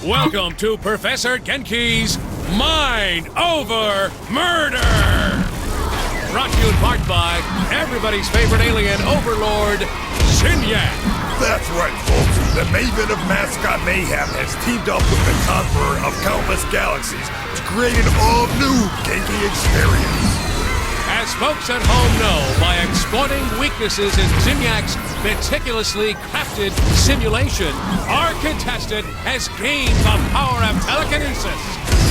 Welcome to Professor Genki's Mind Over Murder! Brought to you in part by everybody's favorite alien overlord, Zinyak. That's right, folks. The Maven of Mascot Mayhem has teamed up with the Conqueror of Countless Galaxies to create an all-new Genki experience. As folks at home know, by exploiting weaknesses in Zinyak's meticulously crafted simulation, our contestant has gained the power of telekinesis.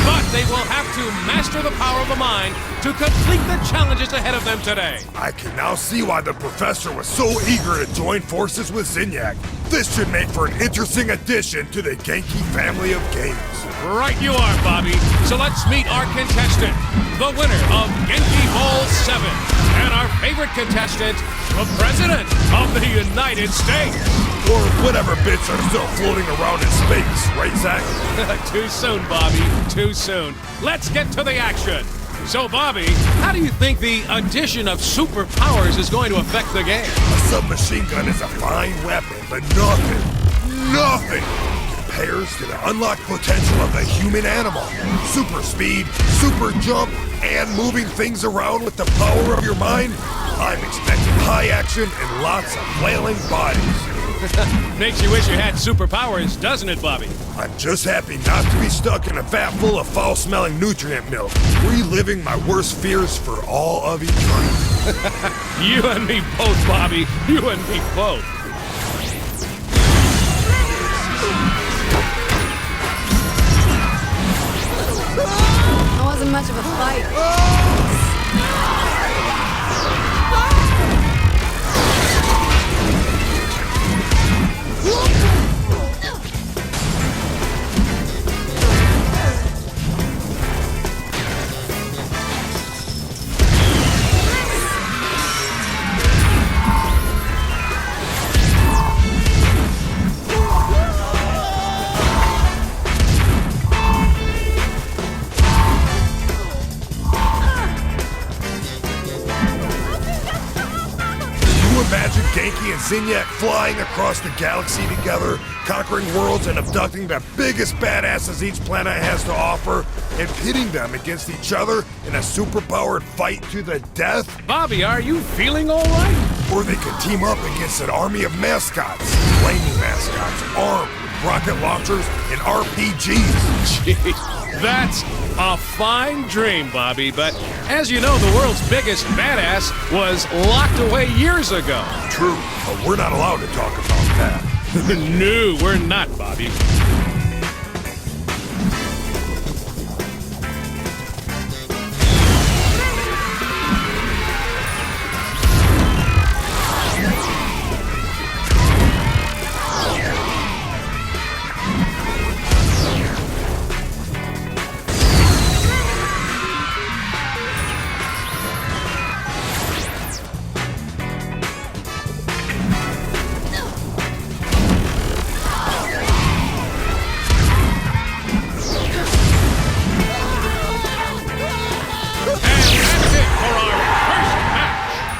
But they will have to master the power of the mind to complete the challenges ahead of them today. I can now see why the Professor was so eager to join forces with Zinyak. This should make for an interesting addition to the Genki family of games. Right you are, Bobby. So let's meet our contestant, the winner of Genki Ball 7, and our favorite contestant, the President of the United States. Or whatever bits are still floating around in space, right, Zach? Too soon, Bobby. Too soon. Let's get to the action. So, Bobby, how do you think the addition of superpowers is going to affect the game? A submachine gun is a fine weapon, but nothing compares to the unlocked potential of the human animal. Super speed, super jump, and moving things around with the power of your mind. I'm expecting high action and lots of flailing bodies. Makes you wish you had superpowers, doesn't it, Bobby? I'm just happy not to be stuck in a vat full of foul-smelling nutrient milk, reliving my worst fears for all of eternity. You and me both, Bobby. You and me both. That wasn't much of a fight. Imagine Genki and Zinyak flying across the galaxy together, conquering worlds and abducting the biggest badasses each planet has to offer, and pitting them against each other in a superpowered fight to the death? Bobby, are you feeling all right? Or they could team up against an army of mascots, flaming mascots, armed with rocket launchers and RPGs. Jeez, that's a fine dream, Bobby, but as you know, the world's biggest badass was locked away years ago. True, but we're not allowed to talk about that. No, we're not, Bobby.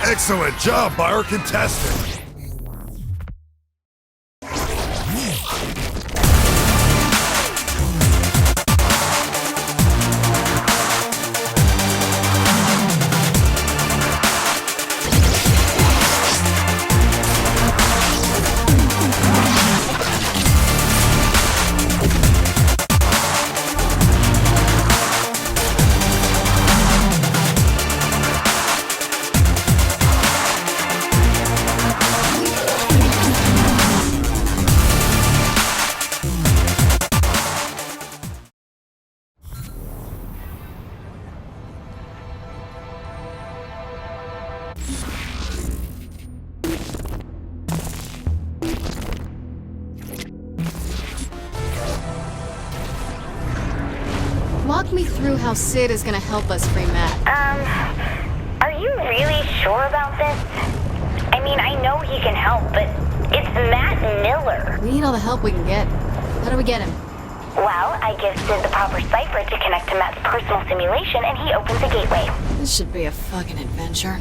Excellent job by our contestant. Walk me through how Sid is gonna help us free Matt. Are you really sure about this? I mean, I know he can help, but it's Matt Miller. We need all the help we can get. How do we get him? Well, I give Sid the proper cipher to connect to Matt's personal simulation, and he opens a gateway. This should be a fucking adventure.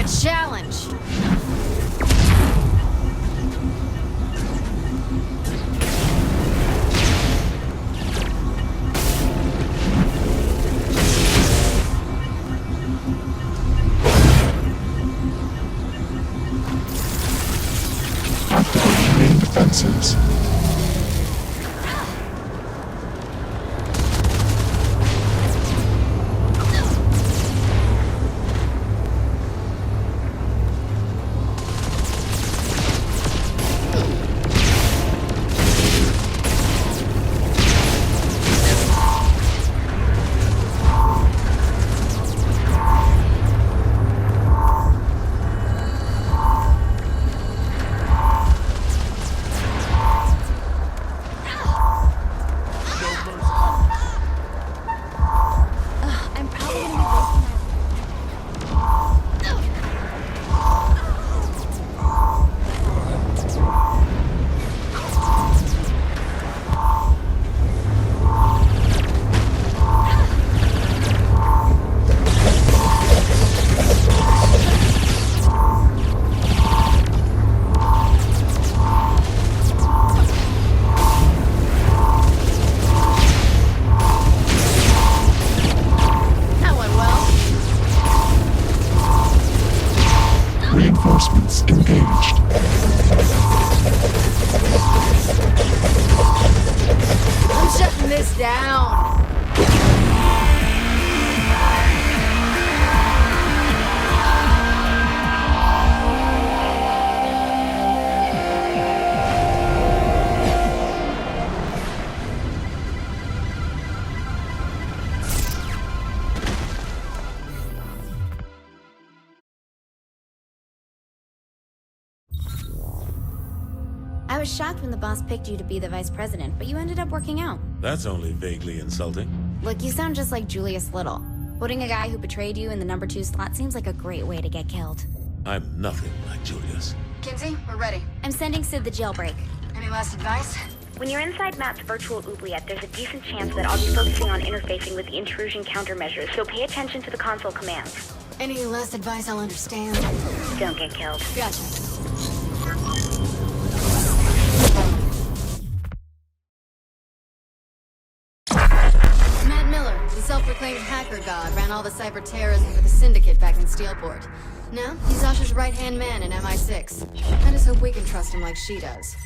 Challenge. Main defenses. reinforcements engaged. I'm shutting this down. I was shocked when the boss picked you to be the vice president, but you ended up working out. That's only vaguely insulting. Look, you sound just like Julius Little. Putting a guy who betrayed you in the number 2 slot seems like a great way to get killed. I'm nothing like Julius. Kinsey, we're ready. I'm sending Sid the jailbreak. Any last advice? When you're inside Matt's virtual oubliette, there's a decent chance that I'll be focusing on interfacing with the intrusion countermeasures, so pay attention to the console commands. Any last advice I'll understand? Don't get killed. Gotcha. Matt Miller, the self-proclaimed hacker god, ran all the cyber terrorism for the Syndicate back in Steelport. Now, he's Asha's right-hand man in MI6. I just hope we can trust him like she does.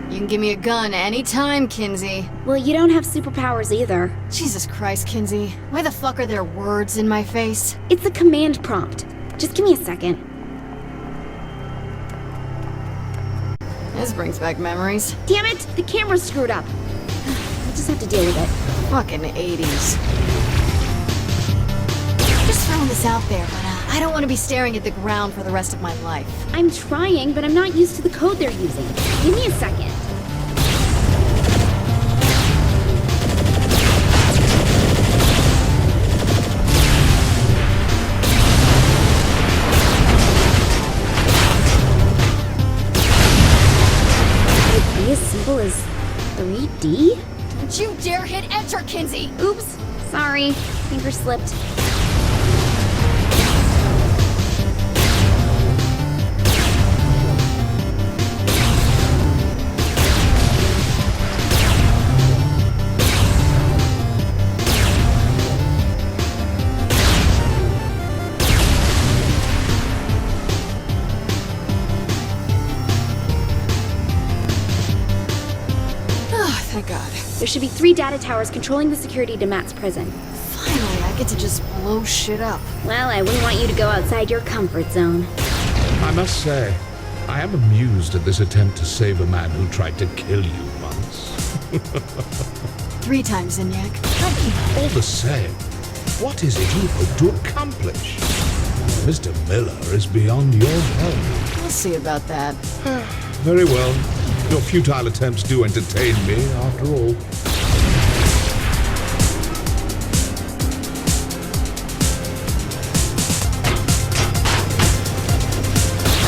You can give me a gun anytime, Kinsey. Well, you don't have superpowers either. Jesus Christ, Kinsey. Why the fuck are there words in my face? It's a command prompt. Just give me a second. This brings back memories. Damn it! The camera's screwed up. We'll just have to deal with it. Fucking 80s. Just throwing this out there, but I don't want to be staring at the ground for the rest of my life. I'm trying, but I'm not used to the code they're using. Give me a second. Would it be as simple as 3D? Don't you dare hit enter, Kinsey! Oops. Sorry. Finger slipped. Thank God. There should be 3 data towers controlling the security to Matt's prison. Finally, I get to just blow shit up. Well, I wouldn't want you to go outside your comfort zone. I must say, I am amused at this attempt to save a man who tried to kill you once. 3 times, Zinyak. All the same, what is it you hope to accomplish? Mr. Miller is beyond your help. We'll see about that. Very well. Your futile attempts do entertain me, after all.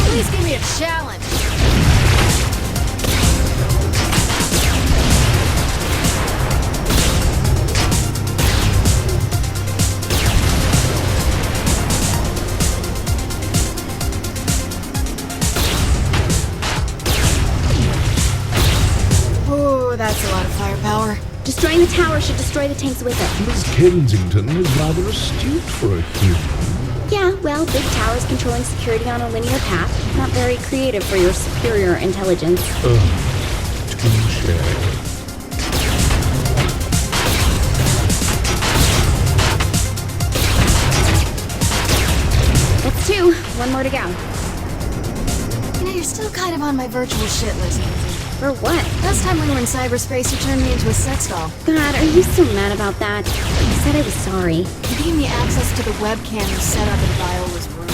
Please give me a challenge. Oh, that's a lot of firepower. Destroying the tower should destroy the tanks with it. Miss Kensington is rather astute for a human. Yeah, well, big towers controlling security on a linear path. Not very creative for your superior intelligence. Touche. That's 2. 1 more to go. You know, you're still kind of on my virtual shit list, Kinsey. For what? Last time we were in cyberspace, you turned me into a sex doll. God, are you so mad about that? I said I was sorry. You gave me access to the webcam you set up in Viola's room.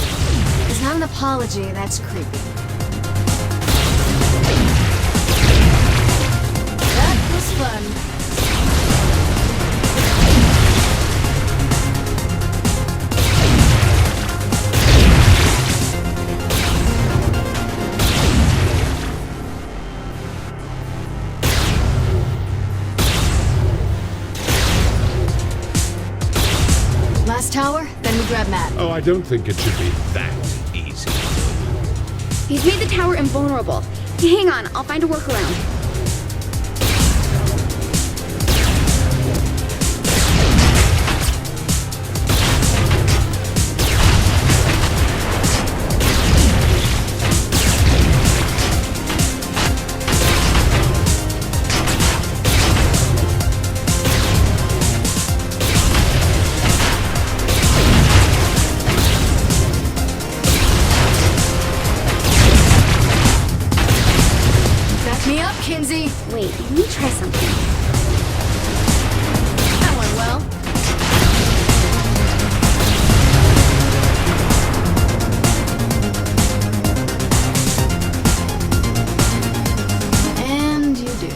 It's not an apology, that's creepy. That was fun. Last tower, then we grab Matt. Oh, I don't think it should be that easy. He's made the tower invulnerable. Hang on, I'll find a workaround. Me up, Kinsey. Wait, let me try something. That went well. And you do.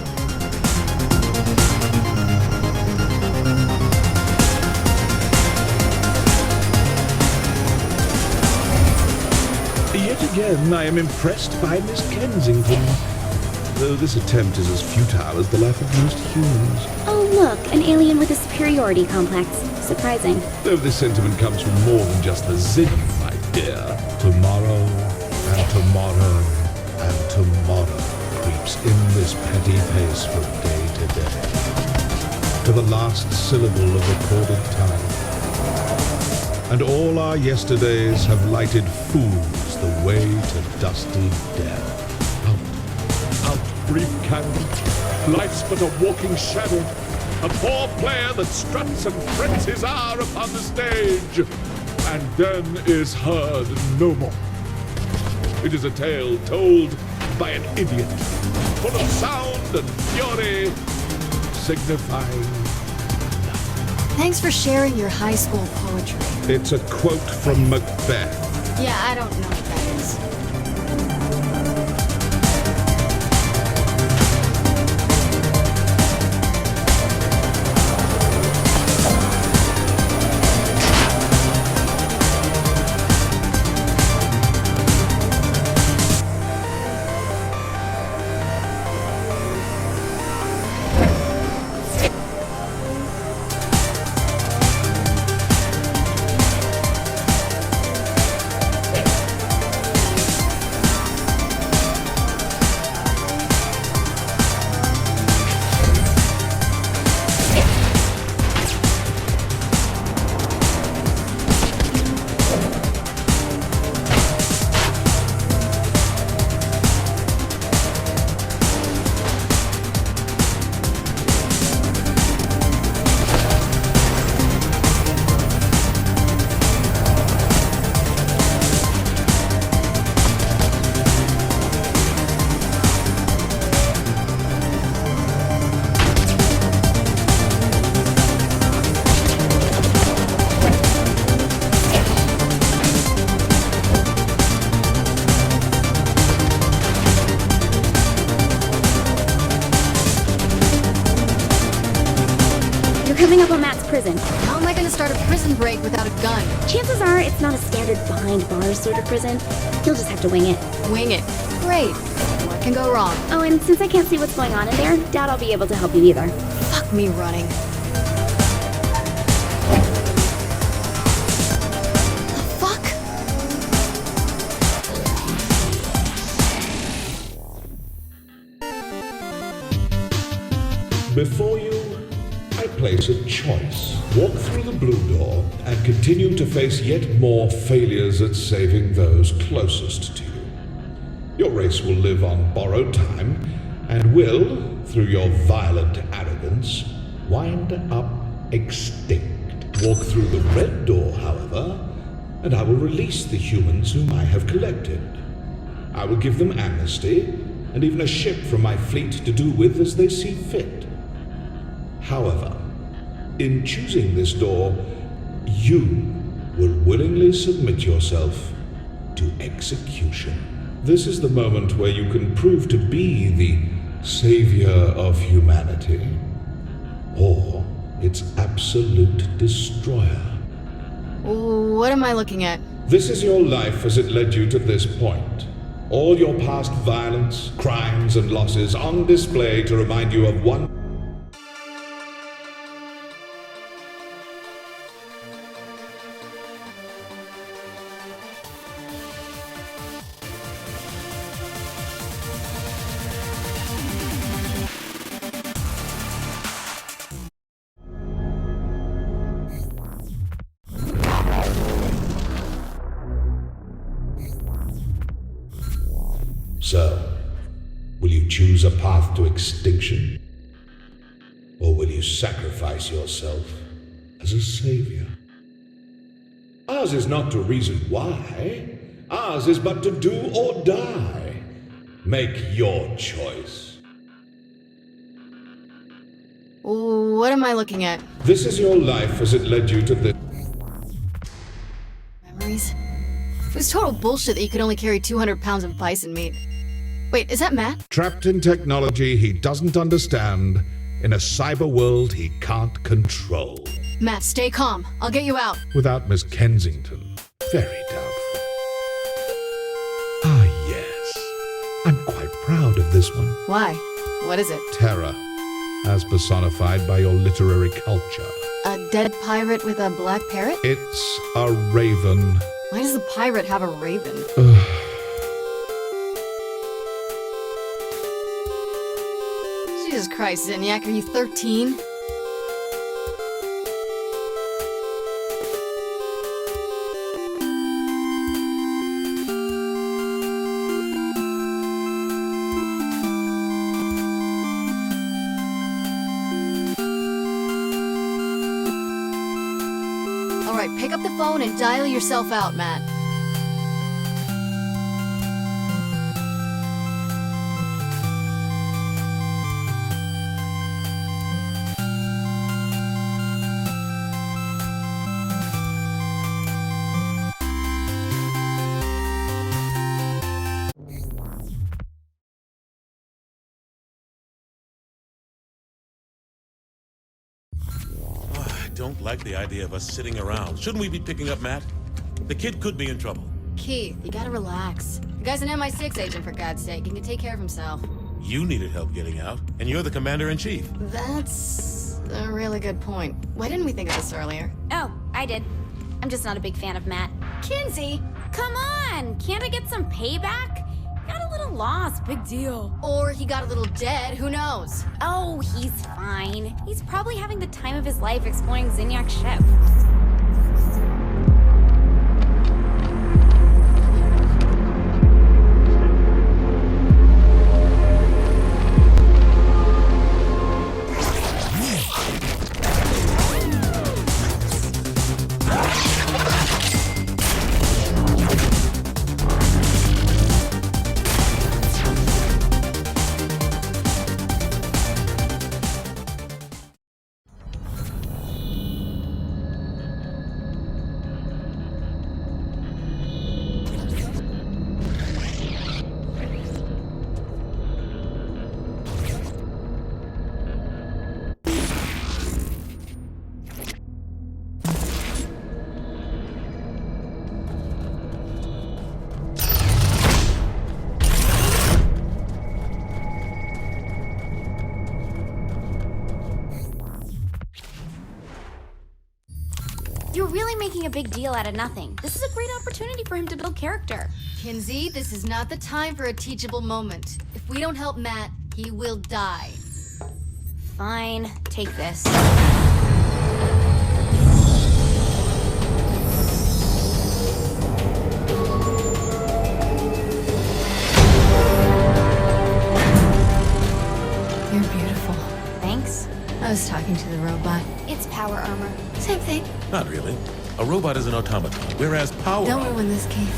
Yet again, I am impressed by Miss Kensington. Though this attempt is as futile as the life of most humans. Oh, look, an alien with a superiority complex. Surprising. Though this sentiment comes from more than just the zing, my dear. Tomorrow, and tomorrow, and tomorrow creeps in this petty pace from day to day, to the last syllable of recorded time. And all our yesterdays have lighted fools the way to dusty death. Out, brief candle. Life's but a walking shadow. A poor player that struts and frets his hour upon the stage, and then is heard no more. It is a tale told by an idiot, full of sound and fury, signifying. Thanks for sharing your high school poetry. It's a quote from Macbeth. Yeah, I don't know what that is. Coming up on Matt's prison. How am I gonna start a prison break without a gun? Chances are it's not a standard behind bars sort of prison. You'll just have to wing it. Wing it. Great. What can go wrong? Oh, and since I can't see what's going on in there, doubt I'll be able to help you either. Fuck me running. The fuck? Before you, I place a choice. Walk through the blue door and continue to face yet more failures at saving those closest to you. Your race will live on borrowed time and will, through your violent arrogance, wind up extinct. Walk through the red door, however, and I will release the humans whom I have collected. I will give them amnesty and even a ship from my fleet to do with as they see fit. However, in choosing this door, you will willingly submit yourself to execution. This is the moment where you can prove to be the savior of humanity, or its absolute destroyer. What am I looking at? This is your life as it led you to this point. All your past violence, crimes, and losses on display to remind you of one. So, will you choose a path to extinction? Or will you sacrifice yourself as a savior? Ours is not to reason why. Ours is but to do or die. Make your choice. What am I looking at? This is your life as it led you to this. Memories? It was total bullshit that you could only carry 200 pounds of bison meat. Wait, is that Matt? Trapped in technology he doesn't understand, in a cyber world he can't control. Matt, stay calm. I'll get you out. Without Miss Kensington, very doubtful. Ah, yes. I'm quite proud of this one. Why? What is it? Terror, as personified by your literary culture. A dead pirate with a black parrot? It's a raven. Why does the pirate have a raven? Jesus Christ, Zinyak, are you 13? Alright, pick up the phone and dial yourself out, Matt. I don't like the idea of us sitting around. Shouldn't we be picking up Matt? The kid could be in trouble. Keith, you gotta relax. The guy's an MI6 agent, for God's sake. He can take care of himself. You needed help getting out, and you're the commander-in-chief. That's a really good point. Why didn't we think of this earlier? Oh, I did. I'm just not a big fan of Matt. Kinsey! Come on! Can't I get some payback? Got a little lost, big deal. Or he got a little dead, who knows? Oh, he's fine. He's probably having the time of his life exploring Zinyak's ship. You're really making a big deal out of nothing. This is a great opportunity for him to build character. Kinsey, this is not the time for a teachable moment. If we don't help Matt, he will die. Fine, take this. You're beautiful. Thanks. I was talking to the robot. It's power armor. Same thing. Not really. A robot is an automaton, whereas power... Don't ruin this, Keith.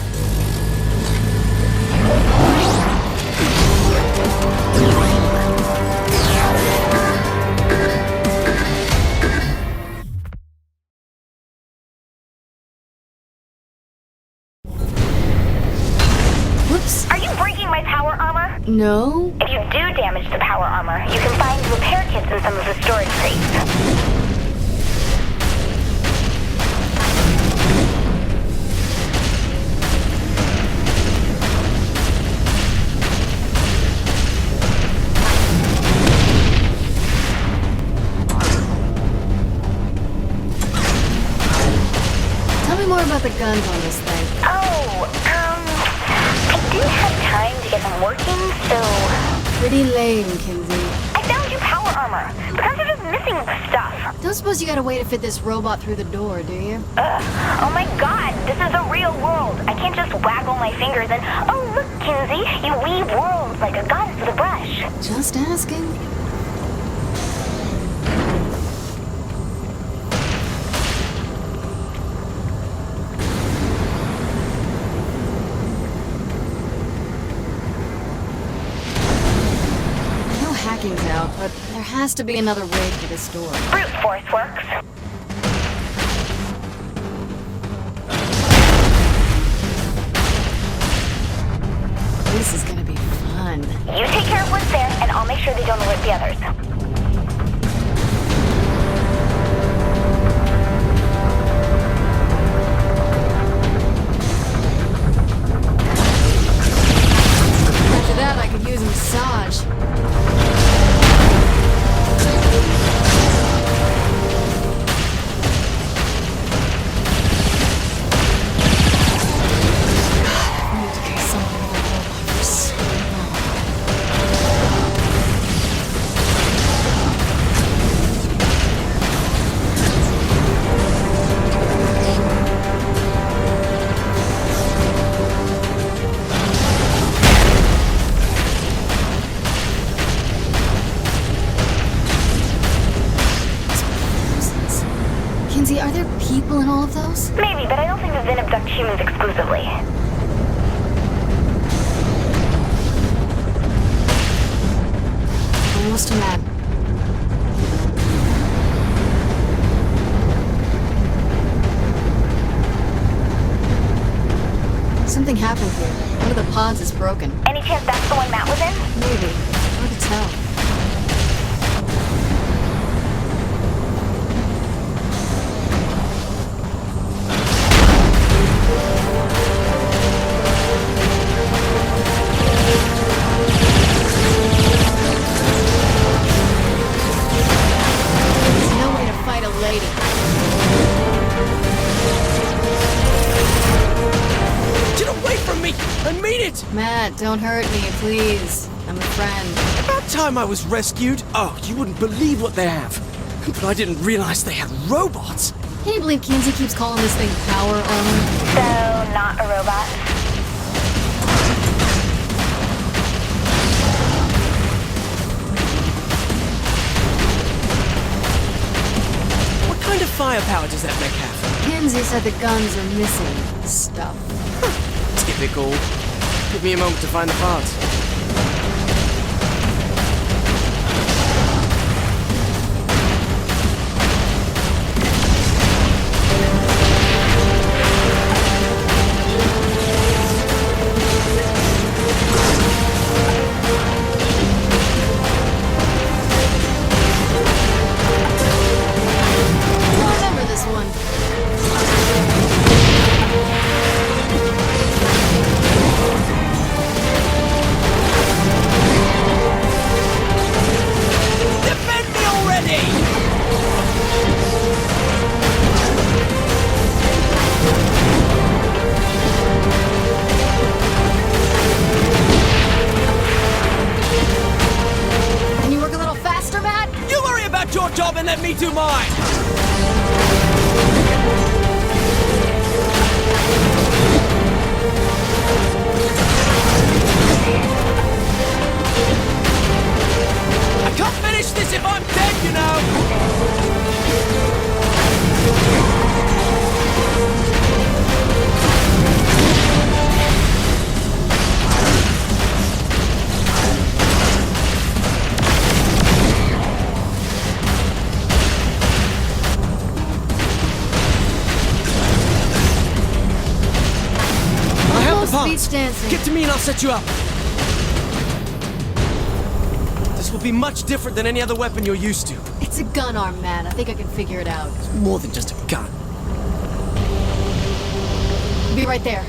Whoops. Are you breaking my power armor? No. If you do damage the power armor, you can find repair kits in some of the storage crates. Tell me more about the guns on this thing. I didn't have time to get them working, so... Pretty lame, Kinsey. I found your power armor, but I'm just missing stuff. Don't suppose you got a way to fit this robot through the door, do you? Oh my god, this is the real world. I can't just waggle my fingers and... Oh, look, Kinsey, you weave worlds like a goddess with a brush. Just asking. tracking's out, but there has to be another way for this door. Brute force works. This is gonna be fun. You take care of what's there, and I'll make sure they don't alert the others. After that, I could use a massage. I need to get someone with a robot for so long. Kinsey, are there people in all of those? Maybe, but I don't think the Vin abduct humans exclusively. Almost to Matt. Something happened here. One of the pods is broken. Any chance that's the one Matt was in? Maybe. Hard to tell. There's no way to fight a lady. Get away from me! I mean it! Matt, don't hurt me, please. I'm a friend. About time I was rescued. Oh, you wouldn't believe what they have. But I didn't realize they had robots. Can you believe Kinsey keeps calling this thing power armor? So, not a robot. What kind of firepower does that mech have? Kinsey said the guns are missing stuff. Typical. Give me a moment to find the parts. I remember this one. Defend me already! Can you work a little faster, Matt? You worry about your job and let me do mine! I can't finish this if I'm dead, you know! I have the parts. Beach dancing. Get to me and I'll set you up. This will be much different than any other weapon you're used to. It's a gun arm, Matt. I think I can figure it out. More than just a gun. Be right there.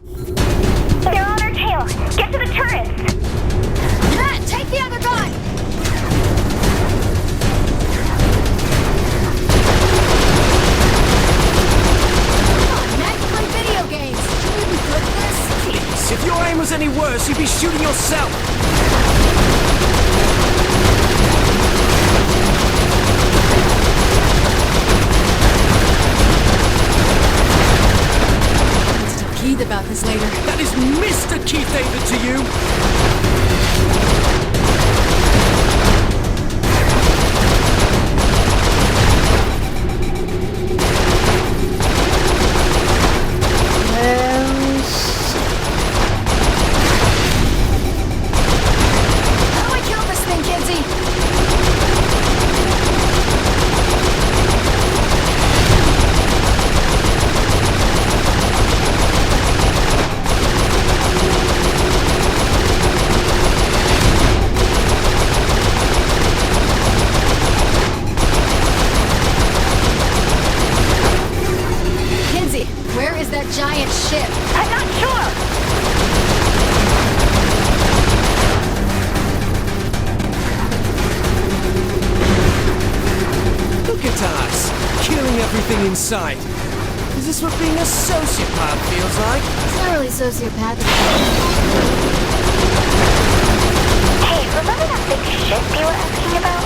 They're on our tail. Get to the turrets. Matt, take the other gun! Come on, Matt, you play video games. Should we be good at this? Please, if your aim was any worse, you'd be shooting yourself. Keith about this later. That is Mr. Keith David to you. How do I kill this thing, Kinsey? Kinsey, where is that giant ship? I'm not sure. Look at us, killing everything in sight. Is this what being a sociopath feels like? It's not really sociopathic. Hey, remember that big ship you were asking about?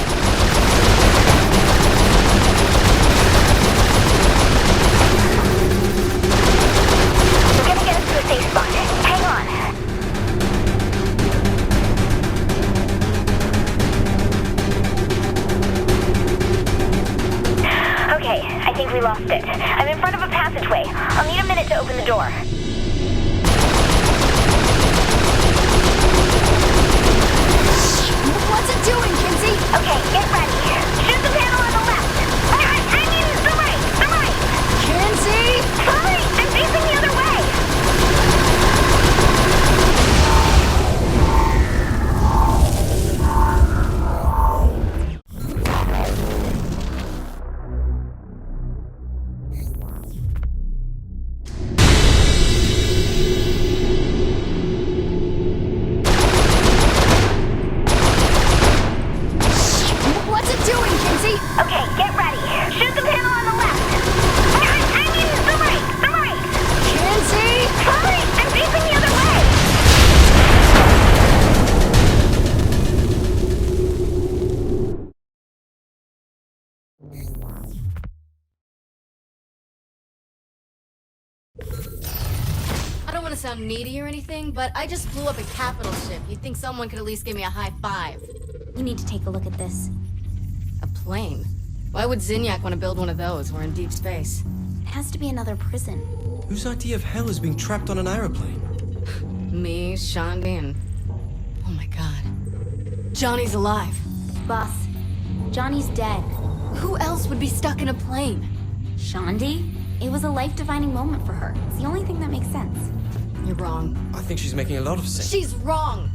We're gonna get us to a safe spot. Hang on. Okay, I think we lost it. I'm in front of a passageway. I'll need a minute to open the door. What's it doing, Kinsey? Okay, get ready. Shoot the panel on the left. I mean, the right. The right. Kinsey! Sorry, I'm facing the other way. What's it doing, Kinsey? Okay, get ready. Shoot the panel on the left. I mean, the right. The right. Kinsey! Sorry, I'm facing the other way. I don't want to sound needy or anything, but I just blew up a capital ship. You'd think someone could at least give me a high five. You need to take a look at this. A plane? Why would Zinyak want to build one of those? We're in deep space. It has to be another prison. Whose idea of hell is being trapped on an aeroplane? Me, Shandi, and... Oh my god. Johnny's alive. Boss, Johnny's dead. Who else would be stuck in a plane? Shandi? It was a life-defining moment for her. It's the only thing that makes sense. You're wrong. I think she's making a lot of sense. She's wrong!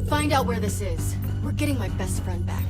Find out where this is. We're getting my best friend back.